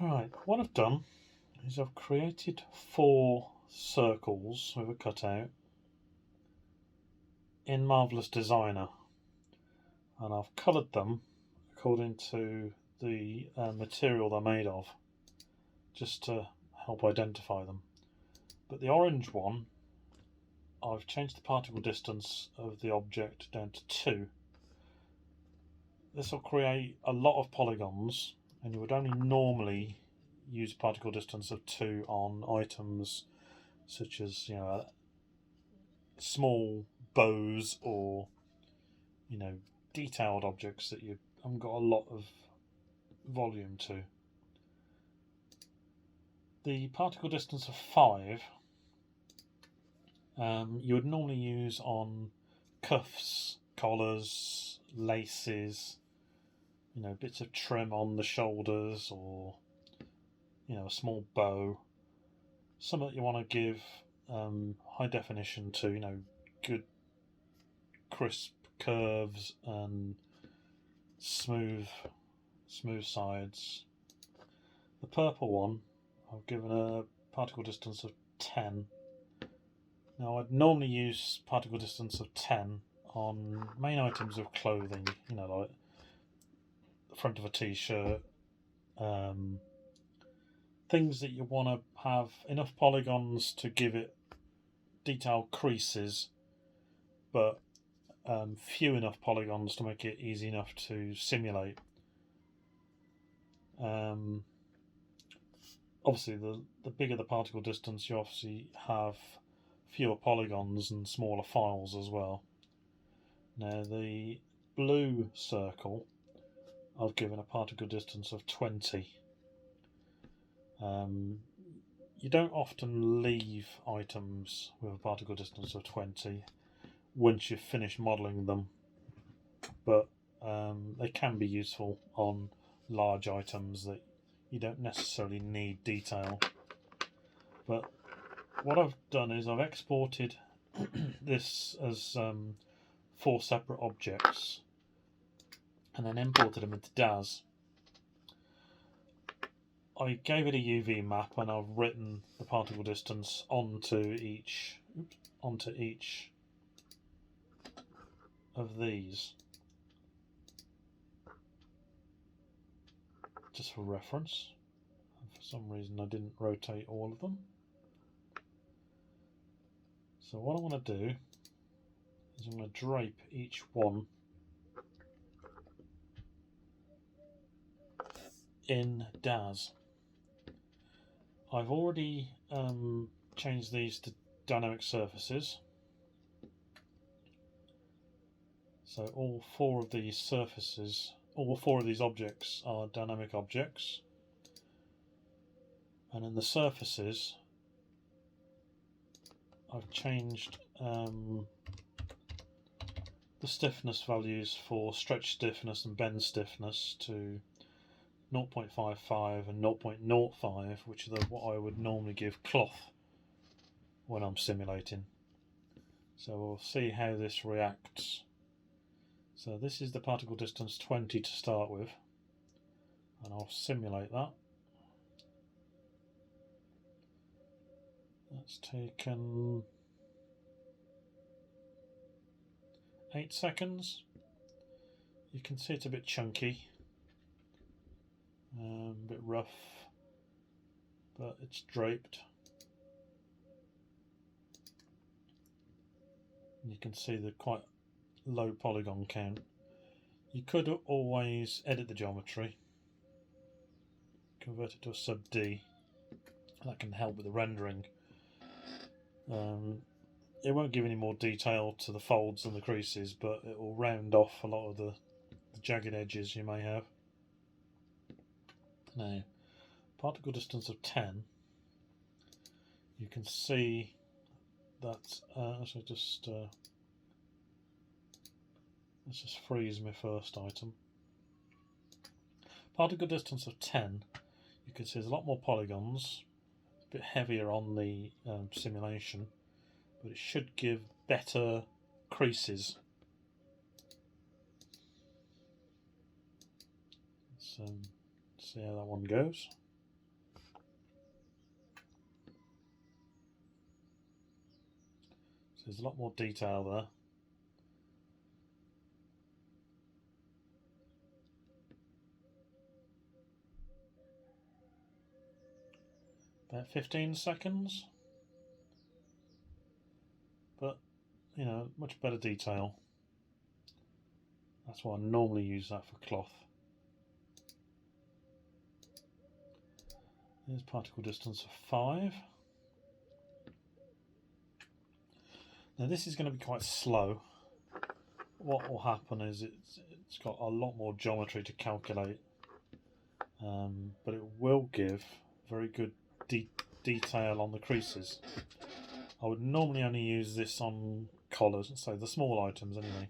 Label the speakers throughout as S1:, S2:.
S1: Right, what I've done is I've created 4 circles with a cutout in Marvelous Designer, and I've coloured them according to the material they're made of, just to help identify them. But the orange one, I've changed the particle distance of the object down to 2. This will create a lot of polygons, and you would only normally use particle distance of 2 on items such as, small bows or, detailed objects that you haven't got a lot of volume to. The particle distance of 5 you would normally use on cuffs, collars, laces, bits of trim on the shoulders, or a small bow. Something that you want to give high definition to, good crisp curves and smooth sides. The purple one, I've given a particle distance of 10. Now I'd normally use particle distance of 10 on main items of clothing, like the front of a t-shirt, things that you want to have enough polygons to give it detailed creases, but few enough polygons to make it easy enough to simulate. Obviously, the bigger the particle distance, you obviously have fewer polygons and smaller files as well. Now the blue circle, I've given a particle distance of 20. You don't often leave items with a particle distance of 20 once you've finished modelling them, but they can be useful on large items that you don't necessarily need detail. But what I've done is I've exported this as 4 separate objects and then imported them into Daz. I gave it a UV map and I've written the particle distance onto each of these, just for reference. For some reason I didn't rotate all of them. So what I want to do is I'm going to drape each one in Daz. I've already changed these to dynamic surfaces. So all 4 of these surfaces, all 4 of these objects are dynamic objects. And in the surfaces, I've changed the stiffness values for stretch stiffness and bend stiffness to 0.55 and 0.05, which are what I would normally give cloth when I'm simulating. So we'll see how this reacts. So this is the particle distance 20 to start with, and I'll simulate that. That's taken 8 seconds. You can see it's a bit chunky, a bit rough, but it's draped. You can see the quite low polygon count. You could always edit the geometry, convert it to a sub D. That can help with the rendering. It won't give any more detail to the folds and the creases, but it will round off a lot of the jagged edges you may have. Now, particle distance of 10, you can see that, let's just freeze my first item. Particle distance of 10, you can see there's a lot more polygons, a bit heavier on the simulation, but it should give better creases. So see how that one goes. So there's a lot more detail there. About 15 seconds, but you know, much better detail. That's why I normally use that for cloth. There's particle distance of 5. Now this is going to be quite slow. What will happen is it's got a lot more geometry to calculate, but it will give very good detail on the creases. I would normally only use this on collars, so the small items anyway.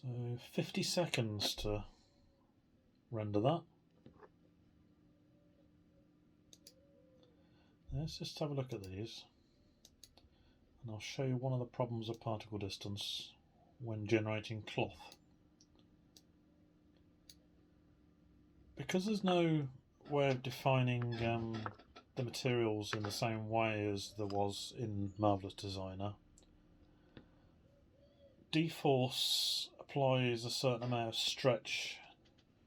S1: So 50 seconds to render that. Let's just have a look at these, and I'll show you one of the problems of particle distance when generating cloth. Because there's no way of defining the materials in the same way as there was in Marvelous Designer, dForce applies a certain amount of stretch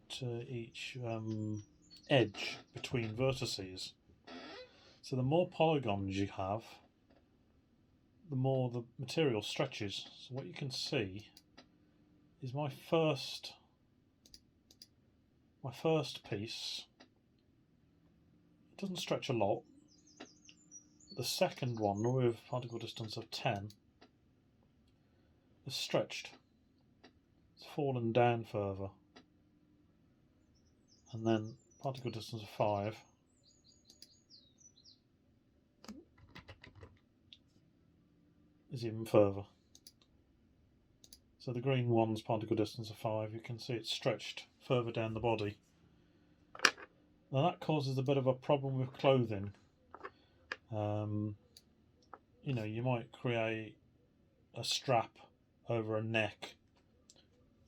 S1: to each edge between vertices. So the more polygons you have, the more the material stretches. So what you can see is my first piece, it doesn't stretch a lot. The second one, with particle distance of 10, is stretched. It's fallen down further. And then particle distance of 5 is even further. So the green one's particle distance of 5, you can see it's stretched further down the body. Now that causes a bit of a problem with clothing. You know, you might create a strap over a neck,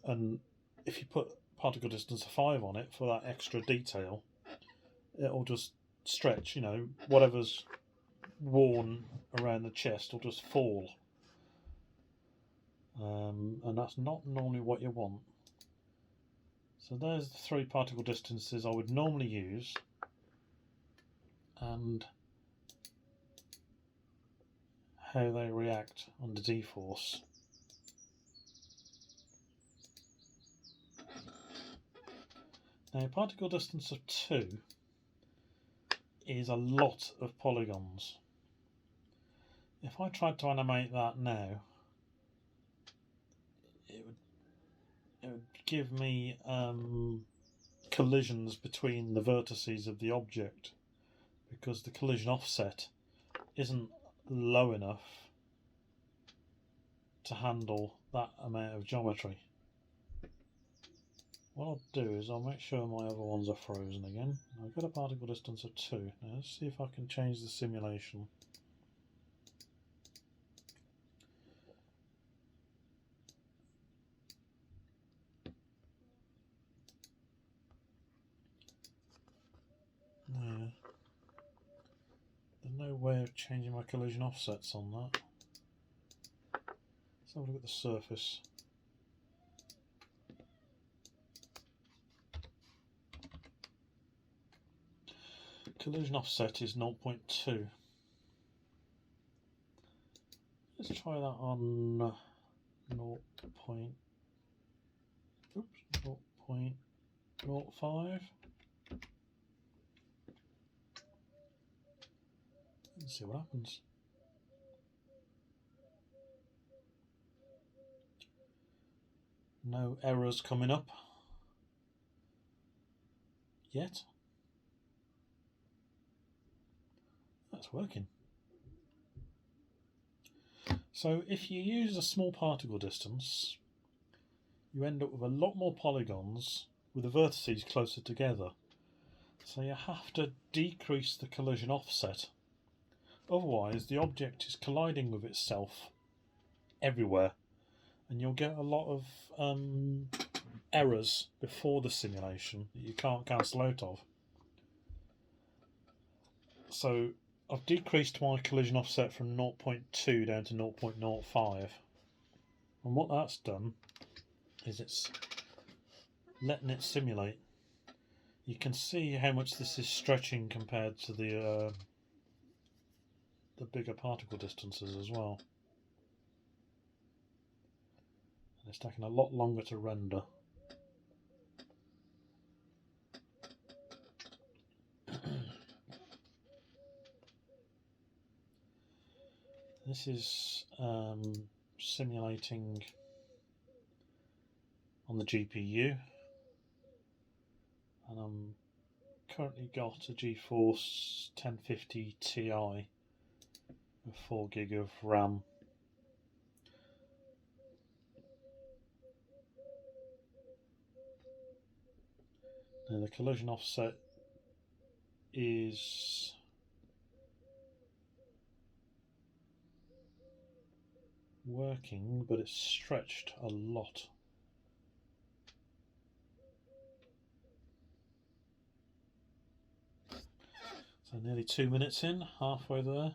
S1: and if you put particle distance of 5 on it for that extra detail, it'll just stretch, you know, whatever's worn around the chest will just fall. And that's not normally what you want. So there's the 3 particle distances I would normally use, and how they react under dForce. Now particle distance of 2 is a lot of polygons. If I tried to animate that now, it would give me collisions between the vertices of the object, because the collision offset isn't low enough to handle that amount of geometry. What I'll do is I'll make sure my other ones are frozen again. I've got a particle distance of 2. Now let's see if I can change the simulation. No, there's no way of changing my collision offsets on that. Let's have a look at the surface. Collision offset is 0.2. Let's try that on 0.05. Let's see what happens. No errors coming up yet. That's working. So if you use a small particle distance, you end up with a lot more polygons with the vertices closer together. So you have to decrease the collision offset. Otherwise, the object is colliding with itself everywhere, and you'll get a lot of errors before the simulation that you can't cancel out of. So I've decreased my collision offset from 0.2 down to 0.05, and what that's done is it's letting it simulate. You can see how much this is stretching compared to the bigger particle distances as well. And it's taking a lot longer to render. This is simulating on the GPU, and I'm currently got a GeForce 1050 Ti with 4 gig of RAM. Now the collision offset is working, but it's stretched a lot. So nearly 2 minutes in, halfway there.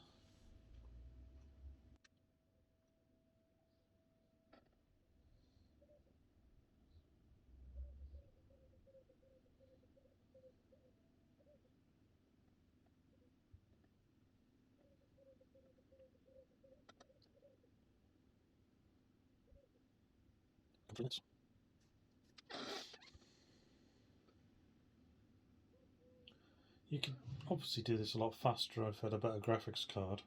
S1: Minutes. You could obviously do this a lot faster if I had a better graphics card,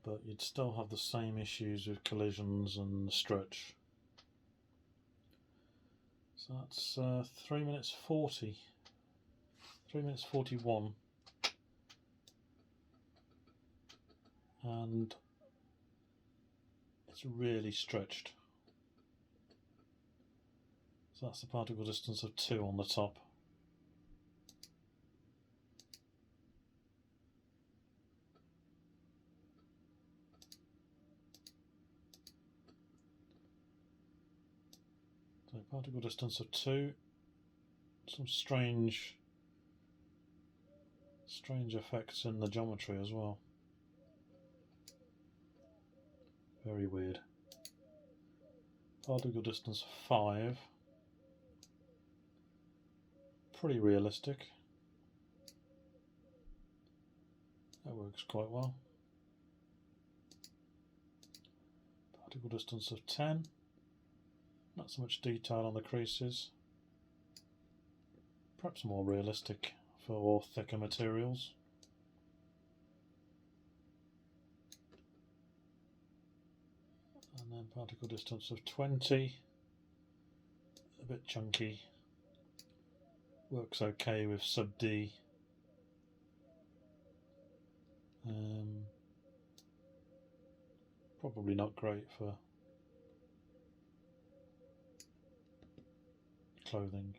S1: but you'd still have the same issues with collisions and stretch. So that's 3 minutes 40, 3 minutes 41, and it's really stretched. So that's the particle distance of 2 on the top. So particle distance of 2, some strange effects in the geometry as well. Very weird. Particle distance 5, pretty realistic. That works quite well. Particle distance of 10, not so much detail on the creases. Perhaps more realistic for thicker materials. And then particle distance of 20, a bit chunky. Works okay with sub D. Probably not great for clothing.